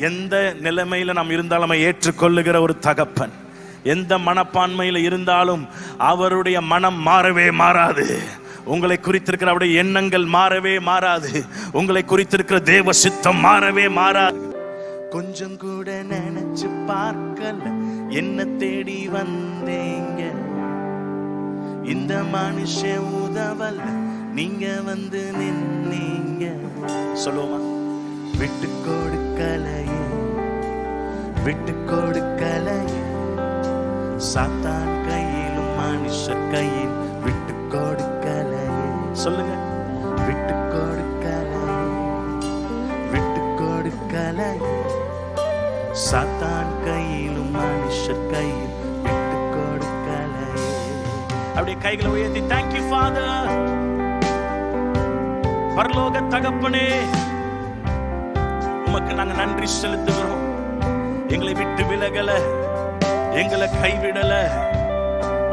எந்த நிலைமையில நாம் இருந்தாலும் ஏற்றுக்கொள்ளுகிற ஒரு தகப்பன், எந்த மனப்பான்மையில இருந்தாலும் அவருடைய மனம் மாறவே மாறாது. உங்களை குறித்திருக்கிற அவருடைய எண்ணங்கள் மாறவே மாறாது. உங்களை குறித்திருக்கிற தேவ சித்தம் மாறவே மாறாது. கொஞ்சம் கூட நினைச்சு பார்க்கல, என்ன தேடி வந்தீங்க. இந்த மனுஷன் உதவல, நீங்க வந்து நின்னீங்க. சொல்லுவோமா? விட்டு கொடுக்கலையே, விட்டு கொடுக்கலையே, சாத்தான் கையிலும் மனுஷர் கையில் விட்டு கொடுக்கலையே. சொல்லுங்க. விட்டு கொடுக்கலையே, விட்டு கொடுக்கலையே, சாத்தான் கையிலும் மனுஷர் கையில் விட்டு கொடுக்கலையே. அப்படியே கைகளை உயர்த்தி thank you Father. பரலோக தகப்பனே, உமக்கு நாங்க நன்றி செலுத்துகிறோம். எங்களை விட்டு விலகல, எங்களை கைவிடல.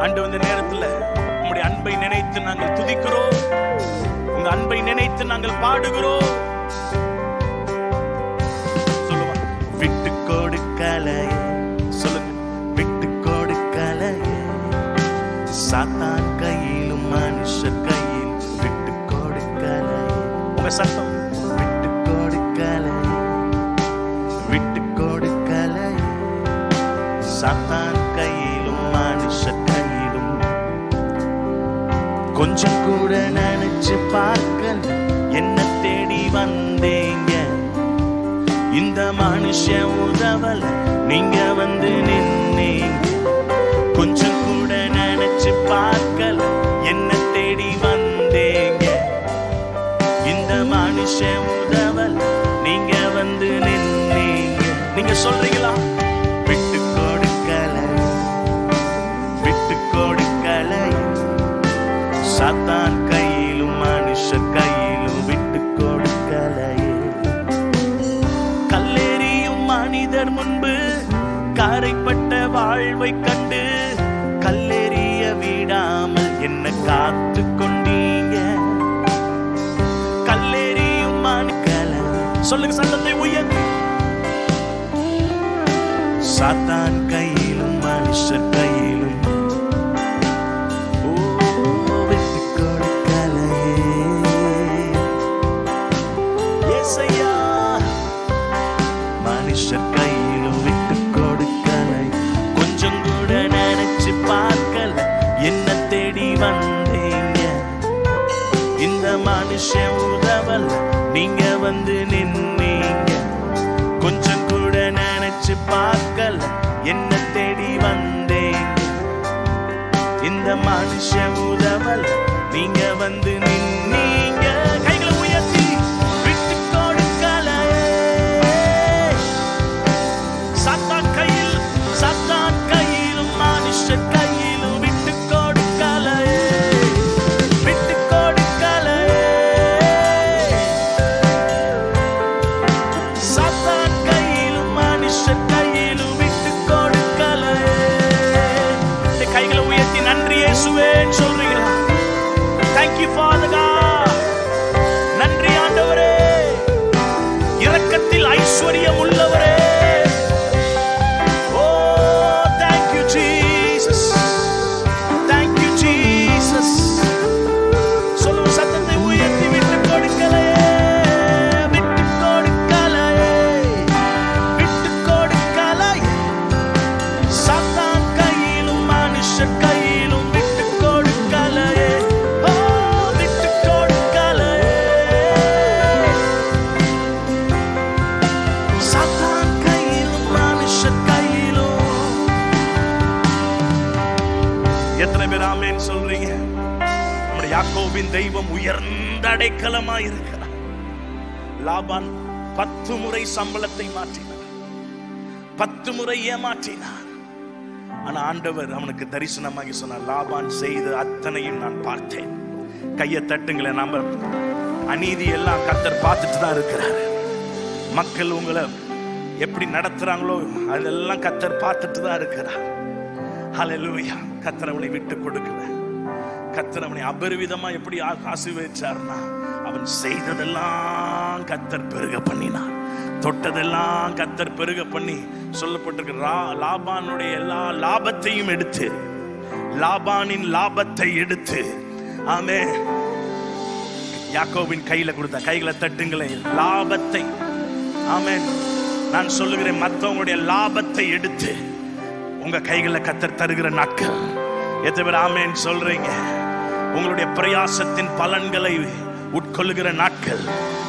ஆண்டவர், இந்த நேரத்துல உங்களுடைய அன்பை நினைத்து நாங்கள் துதிக்கிறோம். உங்க அன்பை நினைத்து நாங்கள் பாடுகிறோம். சொல்லுவாங்க, விட்டு கொடுக்கலையே. சொல்லுங்க, விட்டு கொடுக்கலையே, சாத்தான் கையிலும் மனுஷர் கையில் விட்டு கொடுக்கலையே. உங்க சத்தம், விட்டு கொடுக்கலையே, விட்டு கொடுக்கலையே, சாத்தான் கையிலும் மனுஷர் கையிலும். கொஞ்சம் கூட நினைச்சு பார்க்கல, என்ன தேடி வந்தீங்க. இந்த மனுஷன் உதவல, நீங்க வந்து நின்னீங்க. கொஞ்சம் கூட நினைச்சு பார்க்கல, என்ன தேடி வந்தீங்க. இந்த மனுஷன் உதவல, நீங்க வந்து நின்னீங்க. நீங்க சொல்றீங்களா? விட்டு கொடுக்கலை, விட்டு கொடுக்கலை, சாத்தான் கையிலும் மனுஷர் கையிலும் விட்டு கொடுக்கலையே. கல்லெறியும் மனிதர் முன்பு கரைப்பட்ட வாழ்வை கண்டு கல்லெறிய விடாமல் என்ன காத்து கொண்டீங்க. கல்லெறியும் மனுக்களை சொல்லுங்க, சத்தத்தை உயர்த்தி. சாத்தான் கையிலும் மனுஷர் கையிலும் விட்டு கொடுக்கலையே. ஏசையா, மனுஷர் கையிலும் விட்டு கொடுக்கலை. கொஞ்சம் கூட நினைச்சு பார்க்கல, என்ன தேடி வந்தீங்க. இந்த மனுஷன் உதவல, நீங்க வந்து நின்னீங்க. கொஞ்சம் கூட நினைச்சு பார்க்கல, என்ன தேடி வந்தீங்க. இந்த மனுஷன் உதவல, நீங்க வந்து நின்னீங்க. கைகளை உயர்த்தி விட்டு கொடுக்கலையே. சாத்தான் கையில், சாத்தான் கையிலும் மனுஷர் கையிலும் விட்டு கொடுக்கலையே, விட்டு கொடுக்கலையே. சாத்தான் கையிலும் மனுஷர் கையிலும் விட்டு கொடுக்கலையே. இந்த கைகளை உயர்த்தி நன்றி இயேசுவே சொல்றீங்களா? Thank you Father God. நன்றி ஆண்டவரே, இரக்கத்தில் ஐஸ்வர்யம் உள்ளவரே. Oh, thank you Jesus, thank you Jesus. சொல்லுங்க, சத்தத்தை உயர்த்தி விட்டு கொடுக்கலையே, விட்டு கொடுக்கலையே, விட்டு கொடுக்கலையே, சாத்தான் கையிலும் மனுஷர் கையிலும் விட்டு கொடுக்கலையே. Oh, விட்டு கொடுக்கலையே, சாத்தான் கையிலும் மனுஷர் கையிலும். எத்தனை பேர் ஆமென் சொல்றீங்க? நம்முடைய யாக்கோபின் தெய்வம் உயர்ந்த அடைக்கலமாய் இருக்கிறார். லாபான் 10 முறை சம்பளத்தை மாற்றினார், 10 முறை ஏமாற்றினார். ஆனா ஆண்டவர் அவனுக்கு தரிசனமாகி சொன்னார், லாபான் செய்த அத்தனையும் நான் பார்த்தேன். கையை தட்டுங்களேன். நம்ம அநீதி எல்லாம் கர்த்தர் பார்த்துட்டு தான் இருக்கிறார். மக்கள் உங்களை எப்படி நடத்துறாங்களோ அதெல்லாம் கர்த்தர் பார்த்துட்டு தான் இருக்கிறார். ஹல்லேலூயா. கர்த்தர் அவனை விட்டு கொடுக்கல. கர்த்தர் அவனை அபரிவிதமா எப்படி ஆசீர்வதிச்சார்னா, அவன் செய்ததெல்லாம் கர்த்தர் பெருக பண்ணினார். தொட்டதெல்லாம் கர்த்தர் பெருக பண்ணி சொல்லப்பட்டிருக்கு. லாபானுடைய எல்லா லாபத்தையும் எடுத்து, லாபானின் லாபத்தை எடுத்து, ஆமென், யாக்கோபின் கையில கொடுத்த. கைகளை தட்டுங்களேன். லாபத்தை, ஆமென், நான் சொல்லுகிறேன், மற்றவங்களுடைய லாபத்தை எடுத்து உங்க கைகளை கர்த்தர் தருகிற நாட்கள். எத்தனை பேர் ஆமென் சொல்றீங்க? உங்களுடைய பிரயாசத்தின் பலன்களை உட்கொள்ளுகிற நாட்கள்.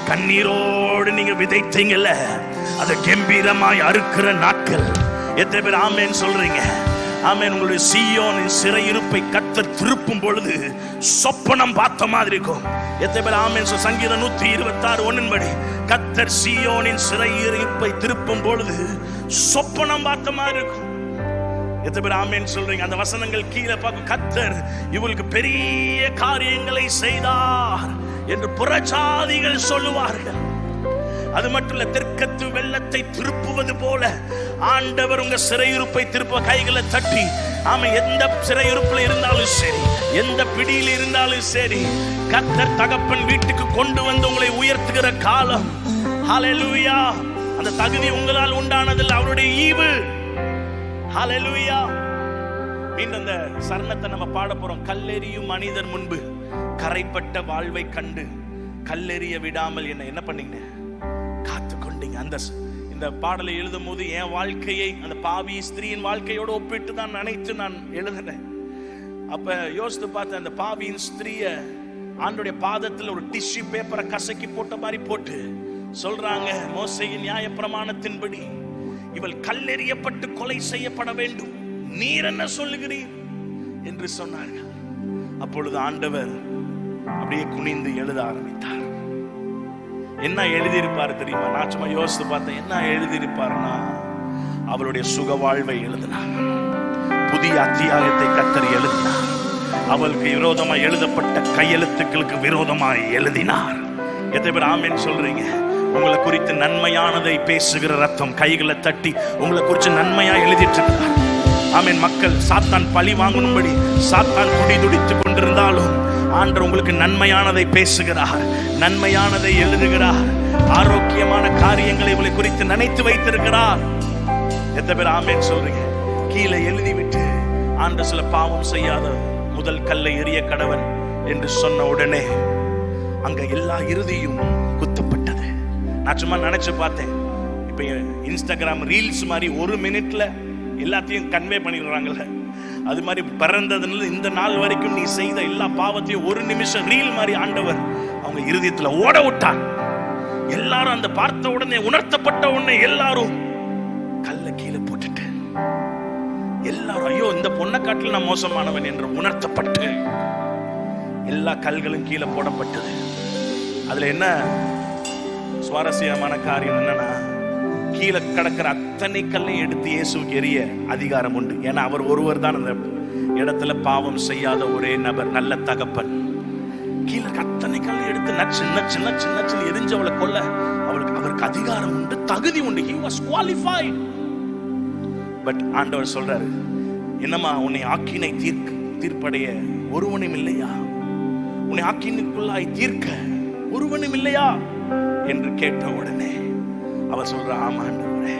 கண்ணீரோடு நீங்க விதைத்தீங்கல்ல, அதை கம்பீரமாய் அறுக்கிற நாட்கள். எத்தனை பேர் ஆமென் சொல்றீங்க? ஆமென். உங்களுடைய சீயோனின் சிறையிருப்பை கர்த்தர் திருப்பும் பொழுது சொப்பனம் பார்த்த மாதிரி இருக்கும். எத்தனை பேர் ஆமென்? சங்கீதம் 126:1 படி கர்த்தர் சீயோனின் சிறையிருப்பை திருப்பும் பொழுது சொப்பனம் பார்த்த மாதிரி இருக்கும். எத்தனை பேர் ஆமென் சொல்றீங்க? அந்த வசனங்கள் கீழே பார்க்கும். கர்த்தர் இவளுக்கு பெரிய காரியங்களை செய்தார் என்று புறஜாதிகள் சொல்லுவார்கள். அது மட்டும் இல்ல, தெற்கத்து வெள்ளத்தை திருப்புவது போல ஆண்டவர் உங்க சிறையிருப்பை திருப்ப. கைகளை தட்டி, ஆமா, எந்த சிறையிருப்புல இருந்தாலும் சரி, எந்த பிடியில் இருந்தாலும் சரி, கர்த்தர் தகப்பன் வீட்டுக்கு கொண்டு வந்து உங்களை உயர்த்துகிற காலம். ஹல்லேலூயா. அந்த தகுதி உங்களால் உண்டானதில்லை, அவருடைய ஈவு. ஹல்லேலூயா. மீண்டும் அந்த சரணத்தை நம்ம பாட போறோம். கல்லெறியும் மனிதர் முன்பு கரைப்பட்ட வாழ்வை கண்டு கல்லெறிய விடாமல் என்ன பண்ணீங்க? காத்து கொண்டீங்க. இந்த பாடலை எழுதும் போது என் வாழ்க்கையை அந்த பாவி ஸ்திரீயின் வாழ்க்கையோடு ஒப்பிட்டு தான் நினைத்து நான் எழுதினேன். அப்ப யோசித்து பார்த்த அந்த பாவியின் ஸ்திரீய ஆண்டோடைய பாதத்தில் ஒரு டிஷ்யூ பேப்பரை கசக்கி போட்ட மாதிரி போட்டு சொல்றாங்க, மோசேயின் நியாய பிரமாணத்தின்படி இவள் கல்லெறியப்பட்டு கொலை செய்யப்பட வேண்டும், நீர் என்ன சொல்லுகிறீர் என்று சொன்னார்கள். அப்பொழுது ஆண்டவர் அப்படியே குனிந்து எழுத ஆரம்பித்தார். என்ன எழுதியிருப்பாரு தெரியுமா? நான் சும்மா யோசித்து பார்த்தேன். என்ன எழுதியிருப்பாருன்னா, அவளுடைய சுக வாழ்வை எழுதினார், புதிய அத்தியாயத்தை கர்த்தர் எழுதினார், அவளுக்கு விரோதமாய் எழுதப்பட்ட கையெழுத்துக்களுக்கு விரோதமாய் எழுதினார். எத்தனை பேர் ஆமென் சொல்றீங்க? உங்களை குறித்து நன்மையானதை பேசுகிற ரத்தம். கைகளை தட்டி உங்களை குறித்து நன்மையா எழுதிட்டு இருக்கிறார். ஆமென். மக்கள் சாத்தான் பழி வாங்கணும்படி சாத்தான் துடித்துக் கொண்டிருந்தாலும் ஆண்டவர் உங்களுக்கு நன்மையானதை பேசுகிறார், நன்மையானதை எழுதுகிறார், ஆரோக்கியமான காரியங்களை உங்களை குறித்து நினைத்து வைத்திருக்கிறார். எத்தனை பேர் ஆமென் சொல்றீங்க? கீழே எழுதிவிட்டு ஆண்டவர் சில பாவம் செய்யாத முதல் கல்லை எறிய கடவன் என்று சொன்ன உடனே அங்க எல்லா இறுதியும் குத்தப்பட்டது. நான் சும்மா நினைச்சு பார்த்தேன். இப்ப இன்ஸ்டாகிராம் ரீல்ஸ் மாதிரி 1 மினிட்ல எல்லாத்தையும் கன்வே பண்ணிடுறாங்கல்ல, அது மாதிரி பிறந்ததுல இந்த நாள் வரைக்கும் நீ செய்த எல்லா பாவத்தையும் 1 நிமிஷம் ரீல் மாதிரி ஆண்டவர் அவங்க இருதயத்துல ஓட விட்டார். எல்லாரும் அந்த பார்த்த உடனே, உணர்த்தப்பட்ட உடனே எல்லாரும் கல்ல கீழே போட்டுட்டு, எல்லாரும் ஐயோ இந்த பொண்ணை காட்டில் நான் மோசமானவன் என்று உணர்த்தப்பட்டு எல்லா கல்களும் கீழே போடப்பட்டது. அதுல என்ன சுவாரஸ்யமான காரியம் என்னன்னா, கீழே கிடக்கிற அத்தனை கல்லையும் எடுத்து இயேசுக்கு எறிய அதிகாரம் உண்டு. ஏன்னா அவர் ஒருவர் தான் அந்த இடத்துல பாவம் செய்யாத ஒரே நபர், நல்ல தகப்பன். கீழே அத்தனை கல்லை எடுத்து சின்ன சின்ன சின்ன சின்ன எரிஞ்சவளை கொல்ல அவருக்கு அதிகாரம் உண்டு, தகுதி உண்டு. He was qualified. பட் ஆண்டவர் சொல்றாரு, என்னம்மா உன்னை ஆக்கினை தீர்ப்படைய ஒருவனும் இல்லையா? உன்னை ஆக்கினைக்குள்ளாய் தீர்க்க ஒருவனும் இல்லையா என்று கேட்ட உடனே அவர் சொல்ற, ஆமா ஆண்டவரே.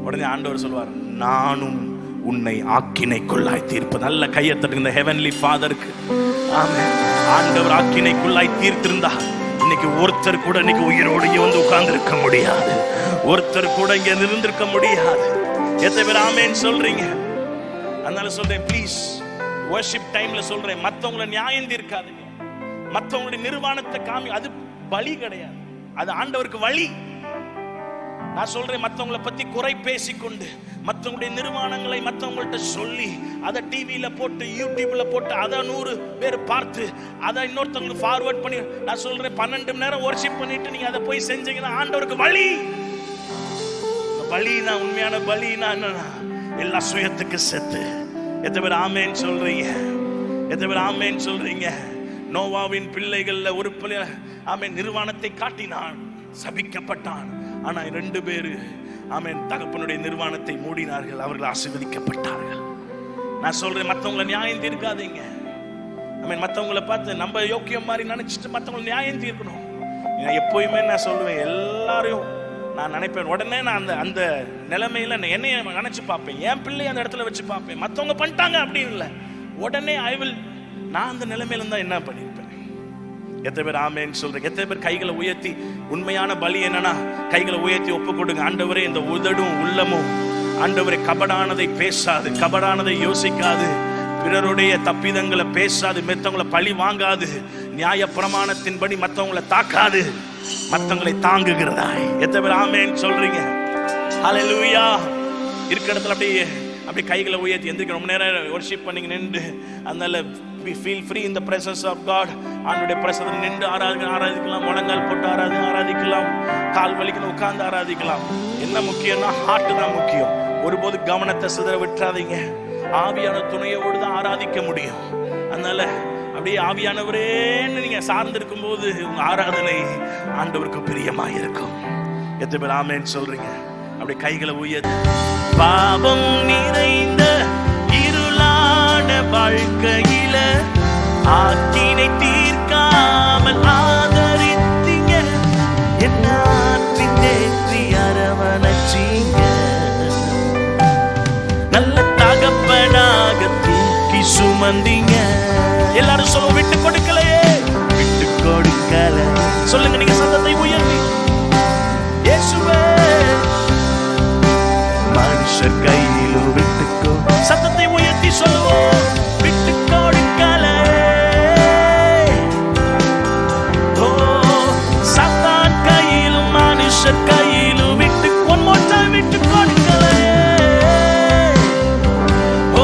உடனே ஆண்டவர் சொல்வார், நானும் உன்னை ஆக்கினைக்குள்ளாய் தீர்ப்பு. நல்ல கையை தட்டுங்க இந்த ஹெவன்லி ஃபாதருக்கு. ஆமென். ஆண்டவர் ஆக்கினைக்குள்ளாய் தீர்த்திருந்தா இன்னைக்கு ஒருத்தர் கூட இன்னைக்கு உயிரோடு இங்க வந்து உட்கார்ந்து இருக்க முடியாது, ஒருத்தர் கூட இங்க இருந்திருக்க முடியாது. எத்தனை பேர் ஆமென் சொல்றீங்க? அதனால சொல்றேன், ப்ளீஸ் வர்ஷிப் டைம்ல சொல்றேன், மத்தவங்களை நியாயம் தீர்க்காதீங்க, மத்தவங்களுடைய நிர்வாணத்தை காமி. அது பலி கிடையாது, அது ஆண்டவருக்கு வழி. நான் சொல்றேன், மற்றவங்களை பத்தி குறை பேசிக்கொண்டு மற்றவங்களுடைய நிர்வாணங்களை மற்றவங்கள்ட்ட சொல்லி அதை டிவியில போட்டு யூடியூப்ல போட்டு அதை 100 பேர் பார்த்து அதை இன்னொருத்தவங்களுக்கு ஃபார்வர்ட் பண்ணி, நான் சொல்றேன் 12 மணி நேரம் வர்ஷிப் பண்ணிட்டு நீங்க அதை போய் செஞ்சீங்கன்னா ஆண்டவருக்கு வழி. பலினா, உண்மையான பலினா என்னன்னா எல்லா சுயத்துக்கு செத்து. எத்தனை பேர் ஆமேன் சொல்றீங்க? எத்தனை பேர் ஆமேன் சொல்றீங்க? நோவாவின் பிள்ளைகள்ல ஒரு பிள்ளை ஆமேன் நிர்வாணத்தை காட்டினான், சபிக்கப்பட்டான். ஆனா 2 பேரு ஆமேன் தகப்பனுடைய நிர்வாணத்தை மூடினார்கள், அவர்கள் ஆசீர்வதிக்கப்பட்டார்கள். நான் சொல்றேன், மற்றவங்களை நியாயம் தீர்க்காதீங்க. ஆமேன். மற்றவங்களை பார்த்து நம்ம யோக்கியம் மாதிரி நினைச்சிட்டு மற்றவங்களை நியாயம் தீர்க்கணும். எப்பயுமே நான் சொல்லுவேன், எல்லாரையும் நான் நினைப்பேன், உடனே நான் அந்த அந்த நிலைமையில என்னைய நினைச்சு பார்ப்பேன், என் பிள்ளை அந்த இடத்துல வச்சு பார்ப்பேன். மற்றவங்க பண்ணிட்டாங்க அப்படின்னு இல்லை, உடனே நான் அந்த நிலைமையில இருந்தா என்ன பண்ணிருப்பேன்? எத்தனை பேர் ஆமேன்னு சொல்றீங்க? எத்தனை பேர் கைகளை உயர்த்தி, உண்மையான பலி என்னன்னா கைகளை உயர்த்தி ஒப்பு கொடுங்க. ஆண்டவரே, இந்த உதடும் உள்ளமும் ஆண்டவரே கபடானதை பேசாது, கபடானதை யோசிக்காது, பிறருடைய தப்பிதங்களை பேசாது, மற்றவங்களை பழி வாங்காது, நியாய பிரமாணத்தின்படி மற்றவங்களை தாக்காது, மற்றவங்களை தாங்குகிறதாய். எத்தனை பேர் ஆமேன்னு சொல்றீங்க? ஹல்லேலூயா. இருக்கிற இடத்துல அப்படியே கைகளை உயர்த்தி எந்திரிக்க. ரொம்ப நேரம் வொர்ஷிப் பண்ணீங்க நின்று, அதனால feel free in the presence of God. ஆண்டவருடைய பிரசன்னத்தில் நின்று ஆராதிக்கலாம், முழங்கால் போட்டு ஆராதிக்கலாம், கால் வலிக்கணும் உட்கார்ந்து ஆராதிக்கலாம். என்ன முக்கியம்னா ஹார்ட் தான் முக்கியம். ஒருபோது கவனத்தை சிதற விட்டுறாதீங்க. ஆவியான துணையோடு தான் ஆராதிக்க முடியும். அதனால அப்படியே ஆவியானவரேன்னு நீங்க சார்ந்திருக்கும் போது உங்க ஆராதனை ஆண்டவருக்கு பிரியமா இருக்கும். எத்தனை பேர் ஆமென் சொல்றீங்க? அப்படி கைகளை உயர்த்தி. பாவம் நிறைந்த இருளான வாழ்க்கையில ஆக்கினை தீர்க்காமல் ஆதரித்தீங்க, என்ன தேற்றி அரவணைச்சீங்க, நல்ல தகப்பனாக தூக்கி சுமந்தீங்க. எல்லாரும் சொல்ல, விட்டு கொடுக்கலையே, விட்டு கொடுக்கல. சொல்லுங்க நீங்க சத்தத்தை உயர்த்தி, இயேசுவே மனுஷர் கையிலும் விட்டுக்கோ. சத்தத்தை உயர்த்தி சொல்லுவோம், விட்டு கொடுக்கல. ஓ, சத்தான் கையிலும் மனுஷர் கையிலும் விட்டு, one more time, விட்டு கொடுக்கல. ஓ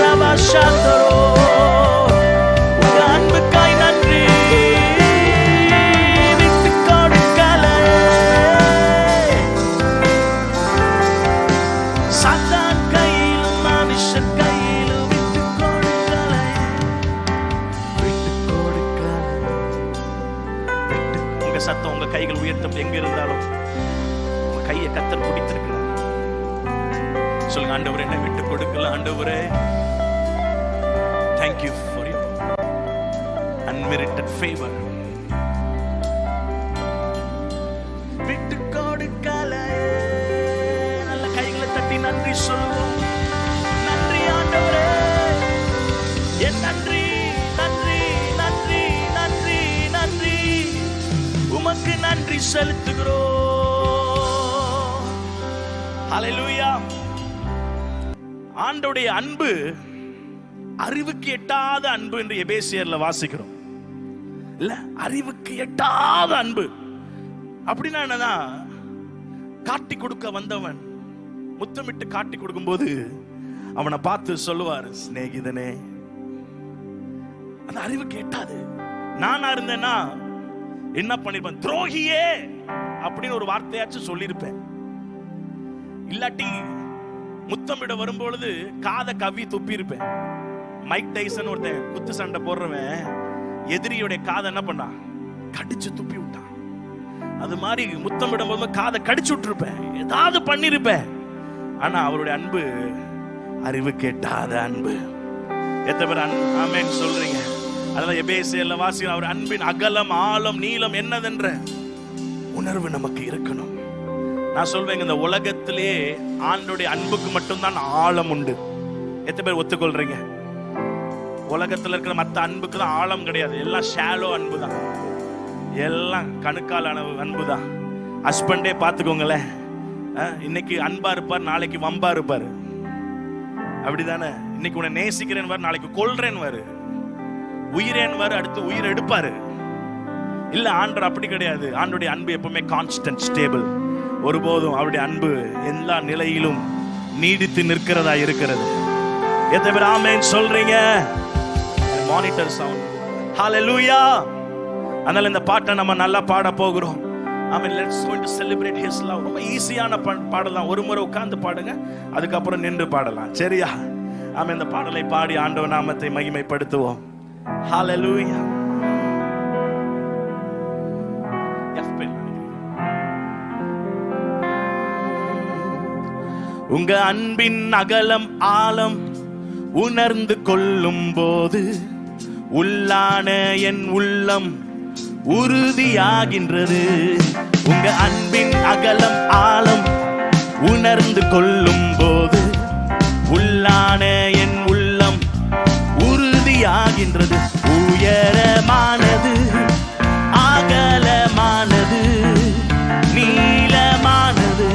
ரபாஷாந்தரோ, உங்க அன்புக்காய் நன்றி. விட்டு கொடுக்கல. சத்தான் கையிலும் மனுஷர் கையிலும் விட்டு கொடுக்கல. விட்டு கொடுக்கல. உங்க சத்தம், உங்க கைகள் உயர்த்தம் எங்க இருந்தாலும் உங்க கையை கத்தர் பிடித்திருக்கிறார். சொல்லுங்க, ஆண்டவரே என்ன விட்டு கொடுக்கல. ஆண்டவரே, thank you for your unmerited favor. விட்டு கொடுக்கல. நல்ல கைகளை தட்டி நன்றி சொல்லுவோம். நன்றி ஆண்டவரே, என் நன்றி, நன்றி, நன்றி, நன்றி, நன்றி, உமக்கு நன்றி செலுத்துகிறோம். ஹல்லேலூயா. ஆண்டவருடைய அன்பு அறிவுக்கு எட்டாத அன்பு என்று எபேசியர்ல வாசிக்கிறோம். இல்ல, அறிவுக்கு எட்டாத அன்பு அப்படின்னா என்னன்னா, காட்டி கொடுக்க வந்தவன் முத்தமிட்டு காட்டி கொடுக்கும் போது அவனை பார்த்து சொல்லுவார், சிநேகிதனே. அந்த அறிவுக்கு எட்டாது. நானா இருந்தேன்னா என்ன பண்ணிருப்பேன்? துரோகியே அப்படின்னு ஒரு வார்த்தையாச்சும் சொல்லியிருப்பேன். இல்லாட்டி முத்தமிட வரும்பொழுது காதை கவ்வி துப்பி இருப்பேன். மைக் டைசன் ஒருத்தன் குத்து சண்டை போடுறவன் எதிரியோடைய காதை என்ன பண்ணா? கடிச்சு துப்பி விட்டான். அது மாதிரி முத்தமிடும் போது காதை கடிச்சு விட்டுருப்பேன், ஏதாவது பண்ணிருப்பேன். ஆனா அவருடைய அன்பு அறிவு கேட்டாத அன்பு. எத்தனை பேர் ஆமென் சொல்றீங்க? அதனால எபேசியர்ல வாசிக்கிறோம், அவர் அன்பின் அகலம் ஆழம் நீளம் என்னதென்ற உணர்வு நமக்கு இருக்கணும். நான் சொல்வேங்க, இந்த உலகத்திலே ஆண்டோடைய அன்புக்கு மட்டும்தான் ஆழம் உண்டு. எத்தனை பேர் ஒத்துக்கொள்றீங்க? உலகத்துல இருக்கிற மற்ற அன்புக்கு தான் ஆழம் கிடையாது. எல்லாம் ஷாலோ அன்பு தான், எல்லாம் கணுக்காலான அன்பு தான். ஹஸ்பண்டே பார்த்துக்கோங்களேன், இன்னைக்கு அன்பா இருப்பார், நாளைக்கு வம்பா இருப்பாரு. அப்படிதானே? இன்னைக்கு உன்னை நேசிக்கிறேன் வாரு, நாளைக்கு கொல்றேன் வாரு, உயிரேன் வாரு, அடுத்து உயிர் எடுப்பாரு. இல்ல, ஆண்டவர் அப்படி கிடையாது. ஆண்டோடைய அன்பு எப்பவுமே கான்ஸ்டன்ட், ஸ்டேபிள். ஒருபோதும் அவருடைய அன்பு எல்லா நிலையிலும் நீடித்து நிற்கிறதா இருக்கிறது. எத்தனை பேர் ஆமென் சொல்றீங்க? Monitor sound. ஹல்லேலூயா. அதனால இந்த பாட்டை நம்ம நல்லா பாட போகிறோம். Amen. Let's going to celebrate his love. ரொம்ப ஈஸியான பாடலாம். ஒரு முறை உட்கார்ந்து பாடுங்க, அதுக்கப்புறம் நின்று பாடலாம். சரியா? ஆமென். இந்த பாடலை பாடி ஆண்டவர் நாமத்தை மகிமைப்படுத்துவோம். ஹல்லேலூயா. உங்க அன்பின் அகலம் ஆழம் உணர்ந்து கொள்ளும் போது உள்ளான என் உள்ளம் உறுதியாகின்றது. உங்க அன்பின் அகலம் ஆழம் உணர்ந்து கொள்ளும் போது உள்ளான என் உள்ளம் உறுதியாகின்றது. உயரமானது, அகலமானது, நீளமானது,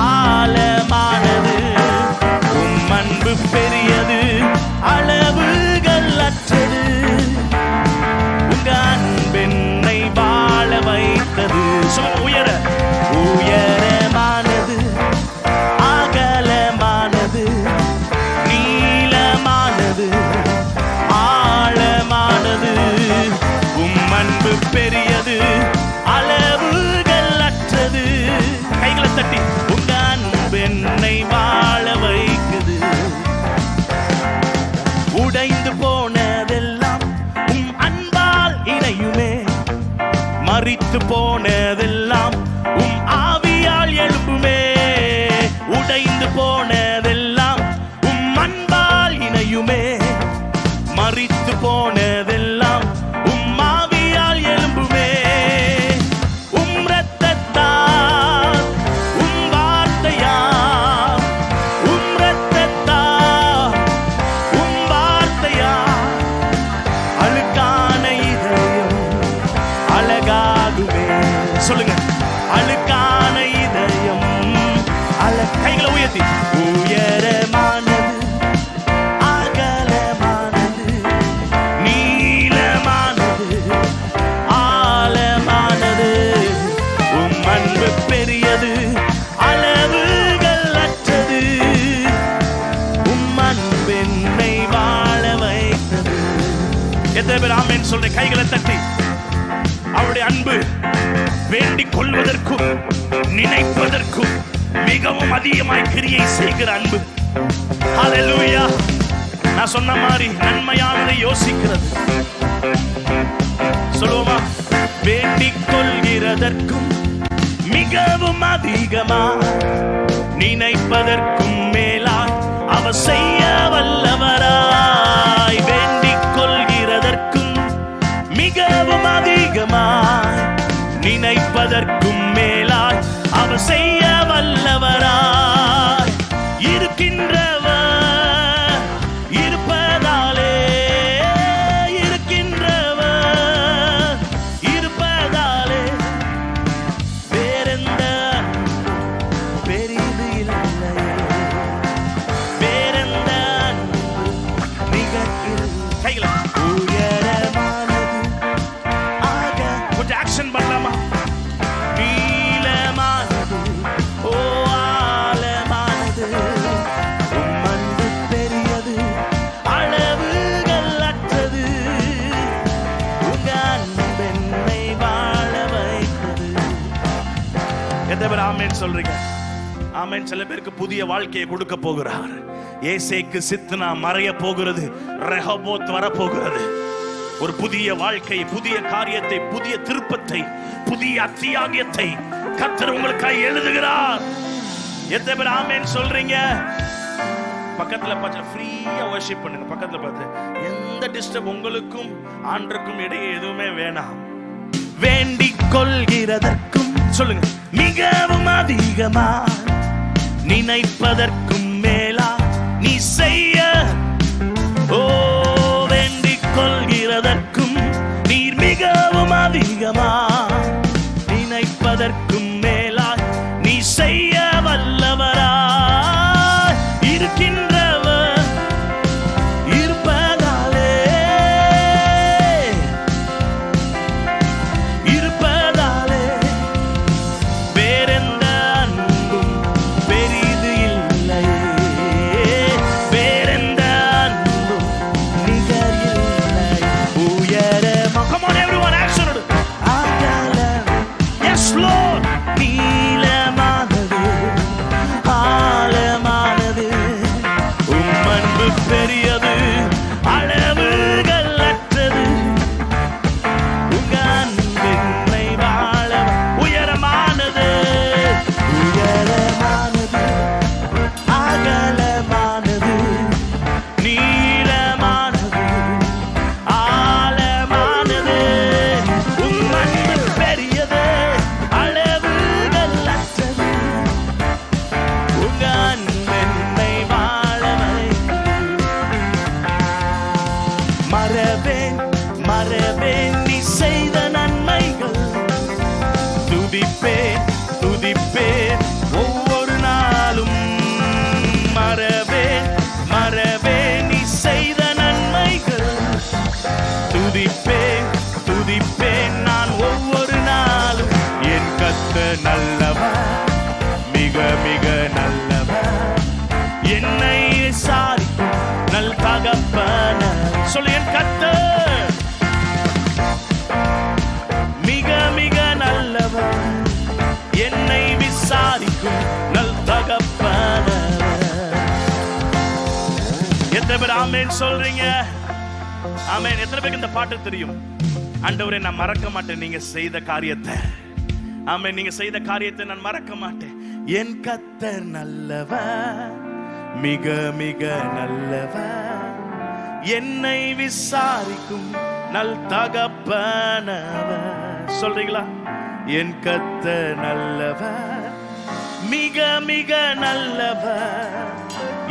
ஆழமானது, உம் அன்பு பெரியது, அளவுகள் அற்றது. உங்க அன்பென்னை வாழ வைத்தது. உயரமானது, அகலமானது, நீளமானது, ஆழமானது, உம் அன்பு பெரியது, அளவுகள் அற்றது. கைகளை தட்டி உங்க அன்பென்னை வாழ வைக்குது. உடைந்து போனதெல்லாம் உம் அன்பால் இணையுமே, மரித்து போனதெல்லாம் உம் ஆவியால் எழுப்புமே. உடைந்து போனதெல்லாம் உம் அன்பால் இணையுமே, மரித்து போனதெல்லாம் உம் ஆவியால் எழும்புமே. உம் இரத்தத்தால் உம் வார்த்தையால், உம் இரத்தத்தால் உம் வார்த்தையால் அழுக்கான இதயம் அழகாகுமே. சொல்லுங்க, அழுக்கான இதயம் கைகளை உயர்த்தி. உயரமானது, அகலமானது, நீளமானது, ஆழமானது, உம் அன்பு பெரியது, அளவுகள் அற்றது. உம் அன்பென்னை வாழ வைத்தது. எத்தனை பேர் ஆமென் சொல்ற? கைகளை தட்டி. அவருடைய அன்பு வேண்டிக் கொள்வதற்கும் நினைப்பதற்கும் மிகவும் அதிகமாய் கிரியை செய்கிற அன்பு. ஹல்லேலூயா. நான் சொன்ன மாதிரி நன்மையானதை யோசிக்கிறது. சொல்லுவோமா? வேண்டிக் கொள்கிறதற்கும் மிகவும் அதிகமா, நினைப்பதற்கும் மேலாய் அவர் செய்ய வல்லவராய். வேண்டிக் கொள்கிறதற்கும் மிகவும் அதிகமாய், நினைப்பதற்கும் மேலாய் அவர் செய்ய வல்லவராய். இருக்கின்றவர் இருப்பதாலே, இருக்கின்றவர் இருப்பதாலே வேறெந்த பெரிது இல்லையே, வேறெந்த நிகழ்கிறது. கைகளை உயரமானது, ஆக கொஞ்சம் ஆக்ஷன் பண்ணலாமா? நீளமானது, ஓ ஆழமானது, உம் அன்பு பெரியது, அளவுகள் அற்றது. உங்க அன்பென்னை வாழ வைத்தது. எத்தனை பேர் ஆமென் சொல்றீங்க? ஆமென். சில பேருக்கு புதிய வாழ்க்கையை கொடுக்க போகிறார். ஏசேக்கு சித்னா மறைய போகிறது, ரெஹோபோத் வரப்போகிறது. ஒரு புதிய வாழ்க்கை, புதிய காரியத்தை, புதிய திருப்பத்தை, புதிய அத்தியாயத்தை கர்த்தர் உங்களுக்காக எழுதுகிறார். எத்தனை பேர் ஆமென் சொல்றீங்க? பக்கத்துல பார்த்து ஃப்ரீயா வர்ஷிப் பண்ணுங்க. பக்கத்துல பார்த்து எந்த டிஸ்டர்ப் உங்களுக்கும் ஆண்டருக்கும் இடையே எதுவுமே வேணாம். வேண்டிக் கொள்கிறதற்கும் சொல்லுங்க மிகவும் அதிகமா, நினைப்பதற்கும் மேலா நீ செய்ய. ஓ வேண்டிக் கொள்கிறதற்கும் நீர் மிகவும் அதிகமா, நினைப்பதற்கும் மேலாய் நீ செய்ய வல்லவராய். இருக்கின்றவர் இருப்பதாலே, இருப்பதாலே வேறெந்த அன்பும் பெரிது இல்லையே, வேறெந்த அன்பும் துதிப்பேன் துதிப்பேன் ஒவ்வொரு நாளும். மறவேன் மறவேன் நீ செய்த நன்மைகள். துதிப்பேன் துதிப்பேன் நான் ஒவ்வொரு நாளும். என் கர்த்தர் நல்லவர், மிக மிக நல்லவர். என்னை விசாரிக்கும் நல் தகப்பனார். சொல்லு, என் கர்த்தர் மிக மிக நல்லவர். என்னை விசாரிக்கும் நல் தகப்பனார். எத்தனை பேர் ஆமென் சொல்றீங்க? ஆமென். எத்தனை பேருக்கு இந்த பாட்டு தெரியும்? ஆண்டவரே, நான் மறக்க மாட்டேன் நீங்க செய்த காரியத்தை. ஆமென். நீங்க செய்த காரியத்தை நான் மறக்க மாட்டேன். என் கர்த்தர் நல்லவர், மிக மிக நல்லவர். என்னை விசாரிக்கும் நல் தகப்பனவர். சொல்றீங்களா? என் கர்த்தர் நல்லவர், மிக மிக நல்லவர்.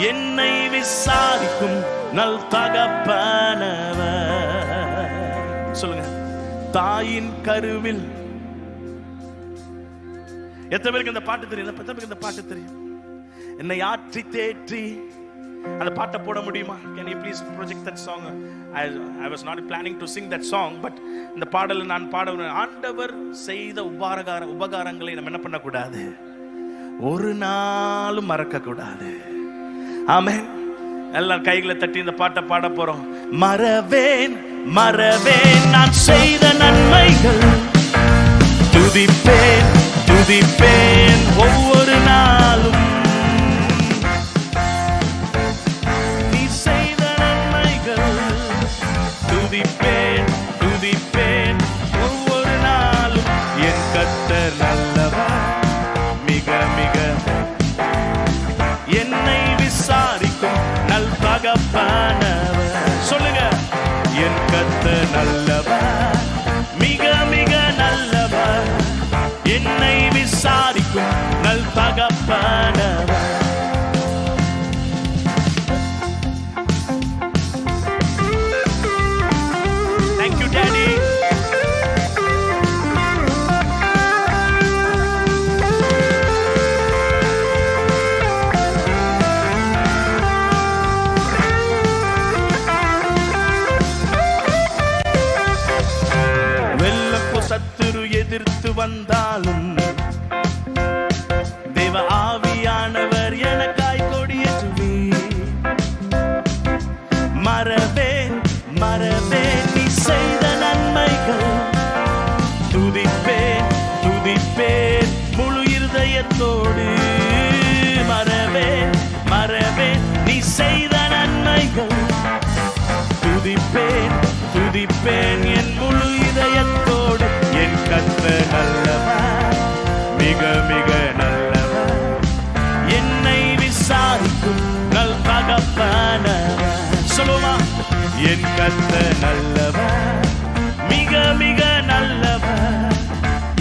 என்னை விசாரிக்கும் நல் தகப்பனவர். சொல்லுங்க. தாயின் கருவில். எத்தனை பேருக்கு இந்த பாட்டு தெரியும்? எத்தனை பேருக்கு இந்த பாட்டு தெரியும்? என்னை ஆற்றி தேற்றி. அந்த பாட்டை போட முடியுமா? Can you please project that song? I was not planning to sing that song, but இந்த பாடலை நான் பாட. ஆண்டவர் செய்த உபகாரங்களை நம்ம என்ன பண்ணக்கூடாது? ஒரு நாளும் மறக்க கூடாது. ஆமென். எல்லாரும் கைகளை தட்டி இந்த பாட்டை பாட போறோம். மறவேன் மறவேன் நான் செய்த நன்மைகள். துதிப்பேன் துதிப்பேன் ஒவ்வொரு நாளும். நீ செய்த நன்மைகள். துதிப்பேன் துதிப்பேன் ஒவ்வொரு நாளும். என் கர்த்தர் நல்லவர், மிக மிக. என்னை விசாரிக்கும் நல் தகப்பனவர். சொல்லுங்க. என் கர்த்தர் நல்லவர், மிக மிக நல்லவர். என்னை விசாரிக்கும் நல் தகப்பனவர். Thank you, Daddy. சத்துரு எதிர்த்து வந்தாலும் தேவ ஆவியானவர் எனக்காய் கொடியேற்றுவே. மறவேன் மறவேன் நீ செய்த நன்மைகள். துதிப்பேன் துதிப்பேன் முழு இருதயத்தோடு. மறவேன் மறவேன் நீ செய்த நன்மைகள். துதிப்பேன் துதிப்பேன் என் முழு இதயத்தோடு. என் கர்த்தர் நல்லவர், மிக மிக நல்லவர். என்னை விசாரிக்கும் நல் தகப்பனவர். சொல்லுமா? என் கர்த்தர் நல்லவர், மிக மிக நல்லவர்.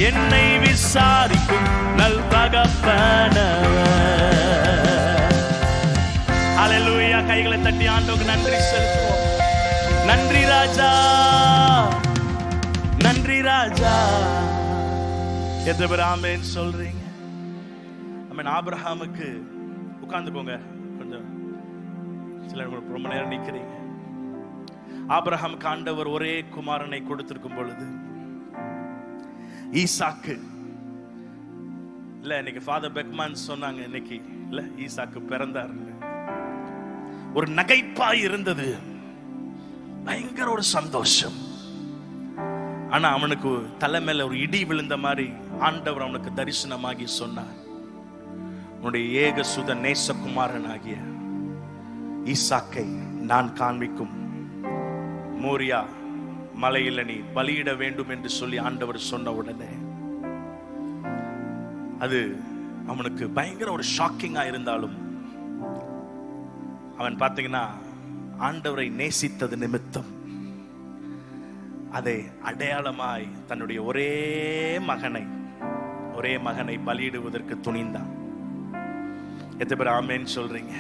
என்னை விசாரிக்கும் நல் தகப்பனவர். ஹல்லேலூயா. கைகளை தட்டி ஆண்டவருக்கு நன்றி செலுத்துவோம். நன்றி ராஜா, நன்றி ராஜா. எத்தனை பேர் ஆமென் சொல்றீங்க? ஆமென். ஆபிரகாமுக்கு உட்கார்ந்து போங்க கொஞ்சம். சிலர் ரொம்ப நேரம் நிக்கிறீங்க. ஆபிரகாமுக்கு ஆண்டவர் ஒரே குமாரனை கொடுத்திருக்கும் பொழுது, ஈசாக்கு இல்ல, இன்னைக்கு ஃபாதர் பெக்மான் சொன்னாங்க, இன்னைக்கு இல்ல ஈசாக்கு பிறந்தார். ஒரு நகைப்பாய் இருந்தது, பயங்கர ஒரு சந்தோஷம். ஆனா அவனுக்கு தலை மேல ஒரு இடி விழுந்த மாதிரி ஆண்டவர் அவனுக்கு தரிசனமாகி சொன்னார், உன்னுடைய ஏகசுத நேசகுமாரன் ஆகிய ஈசாக்கை நான் காண்பிக்கும் மோரியா மலையில நீ பலியிட வேண்டும் என்று சொல்லி ஆண்டவர் சொன்ன உடனே அது அவனுக்கு பயங்கர ஒரு ஷாக்கிங்கா இருந்தாலும், அவன் பார்த்தீங்கன்னா ஆண்டவரை நேசித்தது நிமித்தம் அதை அடையாளமாய் தன்னுடைய ஒரே மகனை பலியிடுவதற்கு துணிந்தான். எத்தனை பேர் ஆமென் சொல்றீங்க?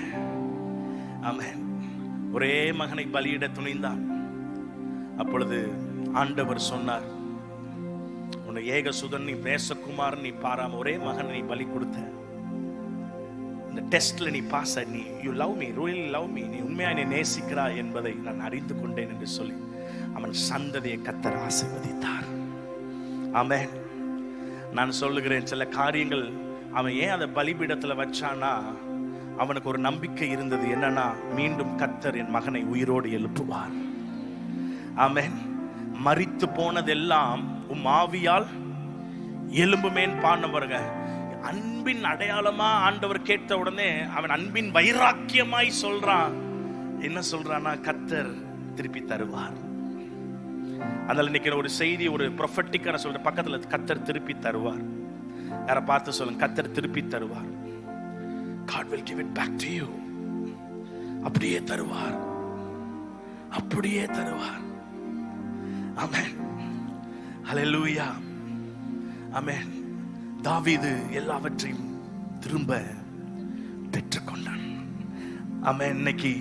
ஆமென். ஒரே மகனை பலியிட துணிந்தான். அப்பொழுது ஆண்டவர் சொன்னார், உன்னை ஏகசுதன் நீ நேசகுமார் நீ பாராம ஒரே மகன் நீ பலி கொடுத்த. இந்த டெஸ்ட்ல நீ பாஸ், நீ you love me, really love me, நீ உண்மையா என்னை நேசிக்கிறாய் என்பதை நான் அறிந்து கொண்டேன் என்று சொல்லி அவன் சந்ததியை கர்த்தர் ஆசீர்வதித்தார். ஆமென். நான் சொல்லுகிறேன், சில காரியங்கள் அவன் ஏன் அதை பலிபீடத்துல வச்சானா, அவனுக்கு ஒரு நம்பிக்கை இருந்தது. என்னன்னா, மீண்டும் கர்த்தர் என் மகனை உயிரோடு எழுப்புவார். ஆமென். மரித்து போனதெல்லாம் உம் ஆவியால் எலும்புமேன் பாடின பாருங்க. அன்பின் அடையாளமா ஆண்டவர் கேட்ட உடனே அவன் அன்பின் வைராக்கியமாய் சொல்றான். என்ன சொல்றானா, கர்த்தர் திருப்பி தருவார். அதனால இன்னைக்கு ஒரு செய்தி, ஒரு ப்ரொஃபெட்டிக்கான சொல்ற பக்கத்துல, கர்த்தர் திருப்பி தருவார். யாரை பார்த்து சொல்லுங்க, கர்த்தர் திருப்பி தருவார். God will give it back to you. அப்படியே தருவார், அப்படியே தருவார். ஆமென். ஹல்லேலூயா. ஆமென். தாவீது எல்லாவற்றையும் திரும்ப பெற்றுக்கொண்டான். ஆமென். இன்னைக்கு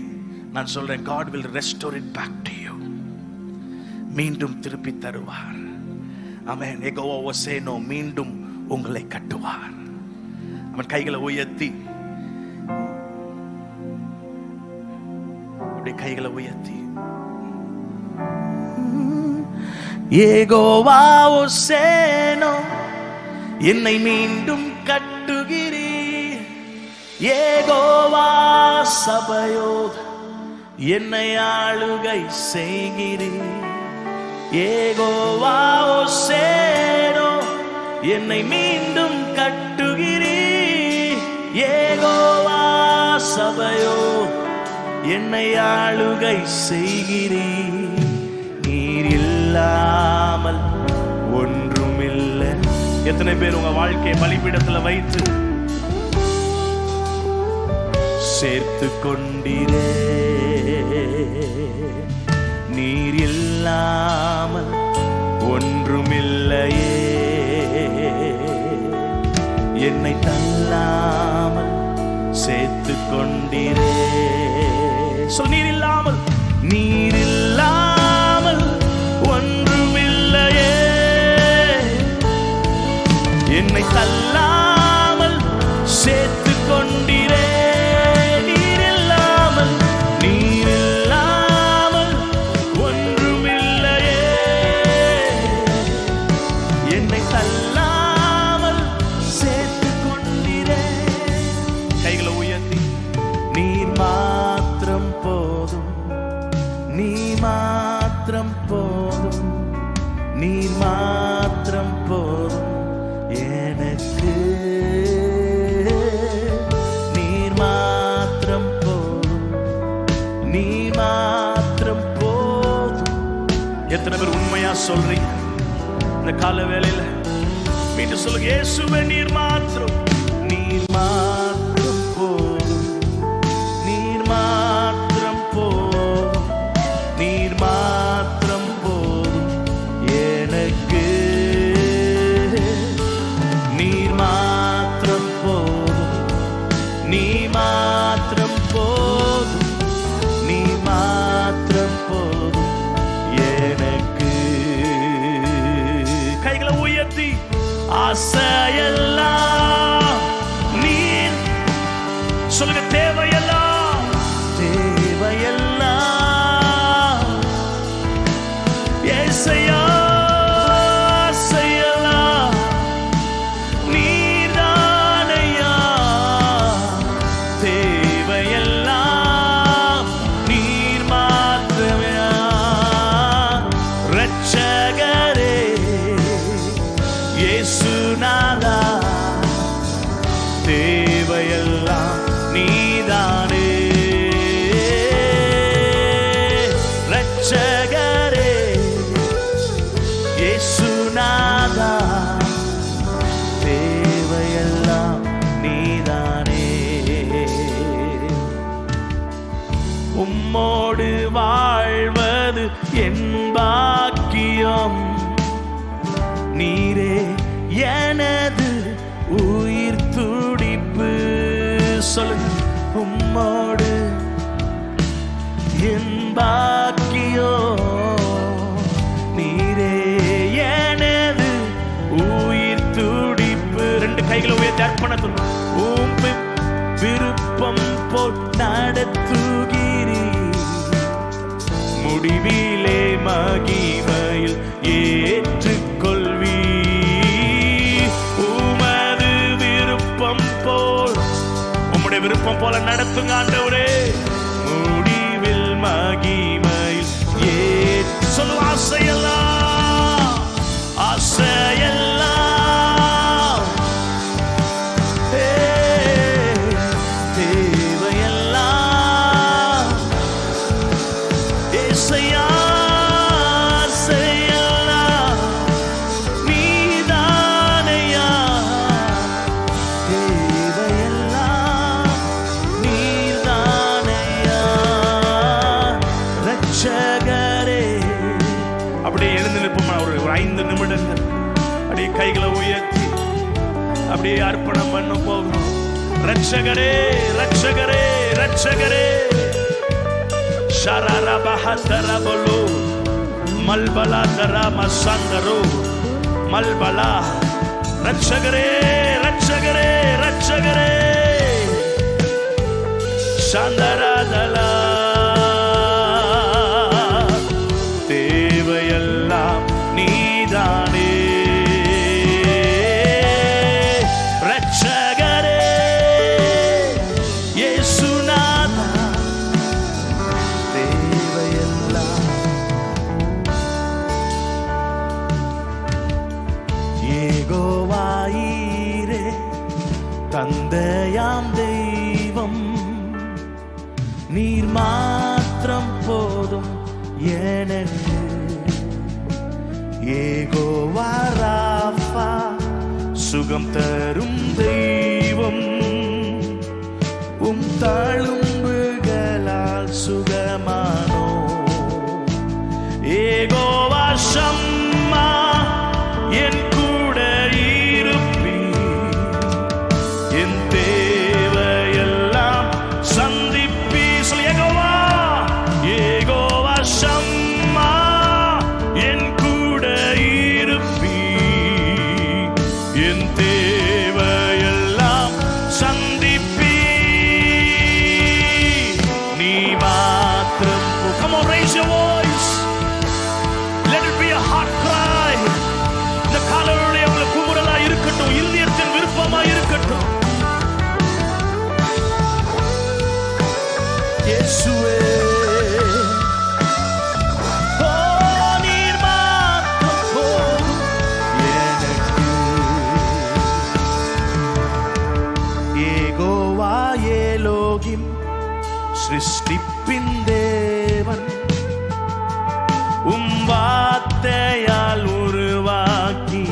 நான் சொல்றேன், God will restore it back to you. மீண்டும் திருப்பி தருவார். ஆமென். யெகோவா வசேனோ, மீண்டும் உங்களை கட்டுவார். அவன் கைகளை உயர்த்தி, கைகளை உயர்த்தி, யெகோவா வசேனோ, என்னை மீண்டும் கட்டுகிறீர். யெகோவா சபையோடு என்னை ஆளுகை செய்கிறீர். யெகோவா வசேனோ, என்னை மீண்டும் கட்டுகிறீர். யெகோவா சபையோடு என்னை ஆளுகை செய்கிறீர். நீர் இல்லாமல் ஒன்றுமில்லை. எத்தனை பேர் உங்க வாழ்க்கையை பலிபீடத்துல வைத்து சேர்த்து கொண்டீரே. நீர் இல்லாமல் ஒன்றுமில்லையே. என்னை தள்ளாமல் சேர்த்து கொண்டீரே. சொல், நீர் இல்லாமல், நீர் இல்லாமல் ஒன்றுமில்லையே. என்னை தள்ளாமல் சேர்த்து கொண்டீரே. நீர் இல்லாமல், நீர் இல்லாமல் ஒன்றுமில்லையே. என்னை தள்ளாமல் சேர்த்து கொண்டீரே. கைகளை உயர்த்தி, நீர் மாத்திரம் போதும், நீ மாத்திரம் போதும், நீர் மாத்திரம் போதும் எனக்கு. நீர் மாத்திரம் போதும், நீ மாத்திரம் போதும். எத்தனை பேர் உண்மையா சொல்றீங்க இந்த கால வேளையில? மீண்டும் சொல்லுங்க, இயேசுவே நீர் மாத்திரம், நீர் மாத்திரம் போதும், நீர் மாத்திரம் போதும், நீர் மாத்திரம் போதும் எனக்கு. நீர் மாத்திரம் போதும், நீ மாத்திரம் போதும், நீ மாத்திரம் போதும் எனக்கு. கைகளை உயர்த்தி, ஆசையெல்லாம் நீர் சொல்லுங்க, தேவையெல்லாம், தேவையெல்லாம் ஏசையா, ஆசையெல்லாம் நீர்தானையா. தேவையெல்லாம் நீர் மாத்திரமையா. இரட்சகரே இயேசுநாதா, தேவையெல்லாம் நீதானே. இரட்சகரே இயேசுநாதா, தேவையெல்லாம் நீதானே. உம்மோடு வாழ்வது என் பாக்கியம். நீரே எனது உயிர் துடிப்பு. சொல்லுங்க, உம்மோடு என் பாக்கியம். நீரே எனது ரெண்டு கைகளை உயர்த்தி அர்ப்பணத்தில் விருப்பம் போல் நடத்துகிறீ, முடிவிலே மகிமையில் ஏற்றுக்கொள்வீ. உமது விருப்பம் போல், உம்முடைய விருப்பம் போல நடத்துங்க ஆண்டவரே. முடிவில் மகிமையில் சொல்லு. ஆசையெல்லாம் ஆசையெல்லாம் தேவையெல்லாம் ஏசையா ஆசையெல்லாம் நீதானையா, தேவையெல்லாம் நீதானையா ரட்சகரே. அப்படியே எழுந்து நிற்போமா ஒரு 5 நிமிடங்கள். அப்படியே கைகளை உயர்த்தி அப்படியே அர்ப்பணம் பண்ண போகும். ரட்சகரே ரட்சகரே ரட்சகரே ஷரரபஹதரபலு மல்பலா தரமசந்தரு மல்பலா. ரட்சகரே ரட்சகரே ரட்சகரே சந்தரதலா. தேவையெல்லாம் நீதானே ரட்சகரே இயேசுநாதா. தேவையெல்லாம் யெகோவாயீரே தந்தையாம் தெய்வம், நீர் மாத்திரம் போதும் எனக்கு. யெகோவா ராஃபா சுகம் தரும் தெய்வம், தழும்புகளால் சுகமானோ. யெகோவா ஷம்மா என் கூட இருப்பீ, என் தேவையெல்லாம் சந்திப்பீ. சொல்லு யெகோவா யெகோவா ஷம்மா என் கூட இருப்பீ, என் தேவையெல்லாம் சந்திப்பீ. நீ மாத்திரம். Come on, raise your voice. Let it be a heart cry. இந்த காலையிலே உங்களுக்கு குமுறலா இருக்கட்டும், இருதயத்தின் விருப்பமா இருக்கட்டும். இயேசுவே சிருஷ்டிப்பின் தேவன், வார்த்தையால் உருவாக்கி.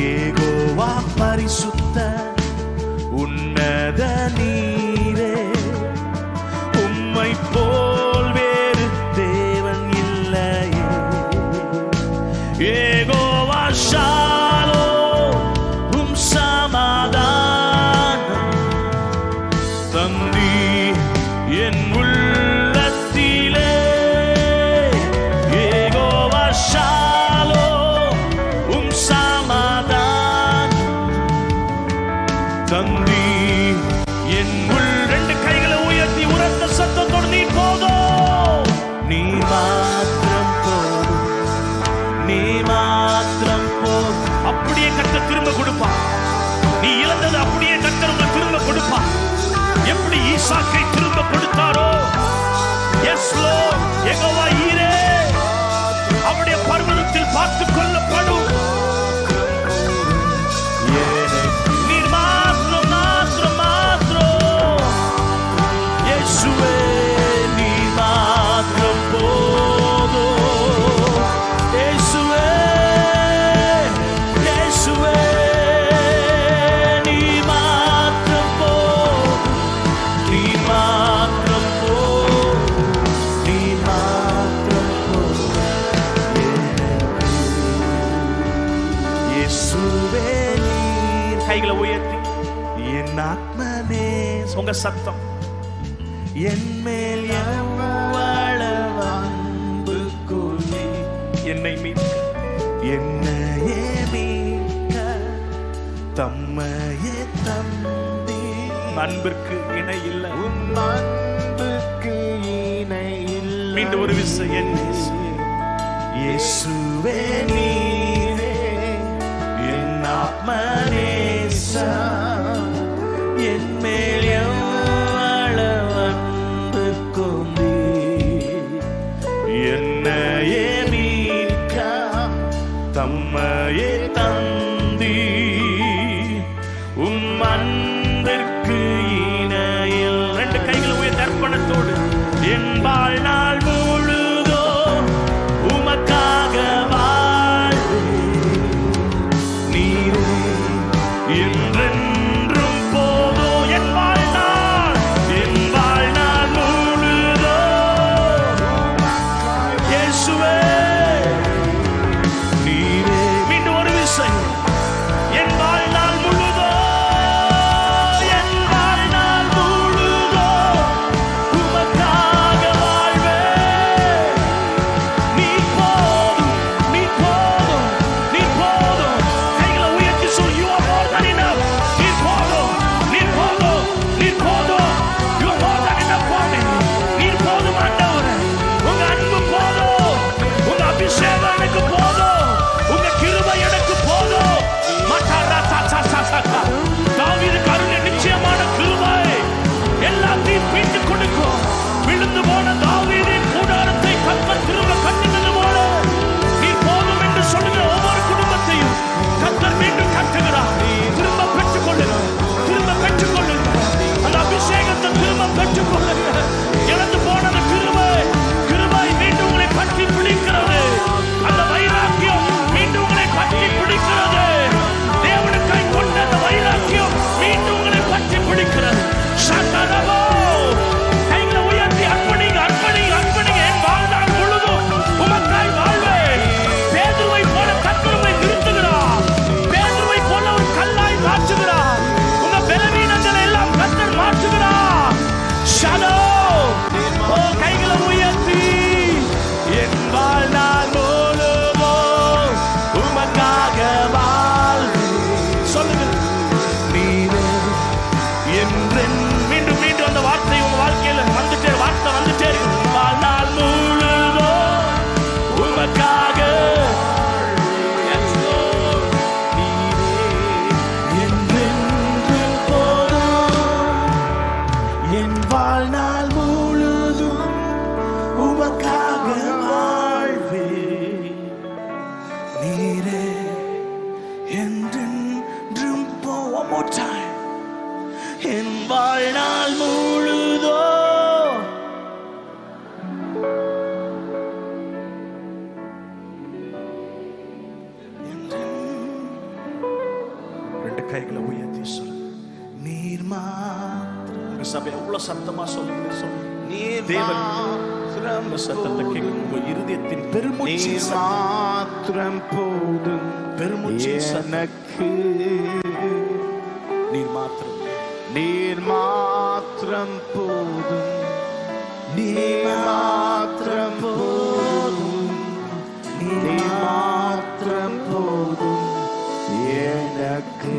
யெகோவா பரிசுத்த உன்னத நீரே, உம்மை போல் வேறு தேவன் இல்லையே. யெகோவா ஷாலோம் உம் சமாதானம் தந்தி என் உள்ளத்திலே. யெகோவா ஷாலோம் உம் சமாதானம் தந்தி என் உள். ரெண்டு கைகளை உயர்த்தி உரத்த சத்தத்தோடு நீ போதும், நீ மாத்திரம் போதும், நீ மாத்திரம் போதும். அப்படியே கர்த்தர் திரும்ப கொடுப்பா. நீ இழந்தது அப்படியே கர்த்தர் உங்களுக்கு திரும்ப கொடுப்பா. எப்படி ஈசாக்கை திரும்ப கொடுத்தாரோ. S Lord. யெகோவா ஈரே அவருடைய பர்வதத்தில் பார்த்துக் கொள்ளப்படும். நீர் மாத்திரம் மாத்திரம் மாத்திரம். இயேசுவே நீ மாத்திரம் போதும். இயேசுவே இயேசுவே நீ மாத்திரம் போதும், நீ மாத்திரம் போதும், நீ மாத்திரம் போதும். இயேசுவே நீர். கைகளை உயர்த்தி என் ஆத்மனே உங்க சத்தம் என் மேல் எவ்வளவு அன்பு கூறி என்னை மீட்க, என்னையே மீட்க தம்மையே தந்தி. அன்பிற்கு இணை இல்லை. உம் அன்புக்கு இணை இல்லை. மீண்டும் ஒரு விஷயம், இயேசுவே நீரே என் ஆத்மநேசா, என் மேல் எவ்வளவு அன்பு கொண்டீர். என்னையே மீட்க தம்மையே தந்தீர். உம் அன்பிற்கு இணையில். ரெண்டு கைகள் உயர்த்தி அர்ப்பணத்தோடு என் வாழ்நாள் முழுதோ உமக்காக வாழ்வேன். நீரே என்றென்றும் போதும். என் வாழ்நாள் முழுதோ இயேசுவே நீரே. மீண்டும் ஒரு விஷயம், என் வாழ்நாள் முழுதோ, என் வாழ்நாள் முழுதோ உமக்காக வாழ்வேன். நீ போதும், நீ போதும், நீ போதும். கைகளை உயர்த்தி சொல், you are more than enough. நீ போதும், நீ போதும், நீ போதும். You are more than enough for me. நீ போதும் ஆண்டவரே. உங்க அன்பு போதும், உங்க அபிஷேகம் எனக்கு போதும், உங்க கிருபை எனக்கு போதும். தாவீது கருணை நிச்சயமான கிருபை எல்லாத்தையும் மீட்டுக் கொடுக்கும். விழுந்து போன தாவீதின் கூடாரத்தை கர்த்தர் திரும்ப கட்டுகிறது போல நீ போதும் என்று சொல்லுகிற ஒவ்வொரு குடும்பத்தையும் கர்த்தர் மீண்டும் கட்டுகிறார். திரும்ப பெற்றுக்கொள்ளுங்க, திரும்ப பெற்றுக்கொள்ளுங்க. அந்த அபிஷேகத்தை திரும்ப பெற்றுக்கொள்ளுங்க. இழந்து போன அந்த கிருபை மீண்டும் உங்களை பற்றி பிடிக்கிறது. அந்த வைராக்கியம் மீண்டும் உங்களை பற்றி பிடிக்கிறது. தேவனுக்காய் கொண்ட அந்த வைராக்கியம் மீண்டும் உங்களை பற்றி பிடிக்கிறது. சந்தனமோ கைகளை உயர்த்தி அர்ப்பணிங்க, அர்ப்பணிங்க, அர்ப்பணிங்க. என் வாழ்நாள் முழுதும் உமக்காய் வாழ்வேன். பேதுருவை போல கர்த்தர் உம்மை நிறுத்துகிறார். பேதுருவை போல ஒரு கல்லாய் மாற்றுகிறார். உங்க பலவீனங்களை எல்லாம் கர்த்தர் மாற்றுகிறார். ஷாலோம். ஓ கைகளை உயர்த்தி என் வாழ்நாள் முழுதும் உமக்காக வாழ்வேன். சொல்லுங்க, நீரே என்றென். மீண்டும் மீண்டும் அந்த வார்த்தை உங்க வாழ்க்கையில வந்துட்டே, வார்த்தை வந்துட்டே இருக்கு. வாழ்நாள் முழுதும் உமக்காக. Yes, Lord. நீரே என்றென்றும் போதும். என் வாழ்நாள் முழுதும் உமக்காக வாழ்வேன். நீரே என்றென்றும் போ. One more time. என் வாழ்நாள் முழுதோ ரெண்டு கைகளை உயர்த்தி சொல்லு, நீர் மாத்திரம். உங்க சபை எவ்வளவு சத்தமா சொல்லுங்க, சொல்லு. நீர் தேவன் மாத்திரம் உங்க சத்தத்தை கேட்கும். உங்க இருதயத்தின் பெருமூச்சு நீர் மாத்திரம் போதும். பெருமூச்சு எனக்கு நீர் மாத்திரம், நீர் மாத்திரம் போதும். நீர் மாத்திரம் போதும். நீர் மாத்திரம் போதும் எனக்கு.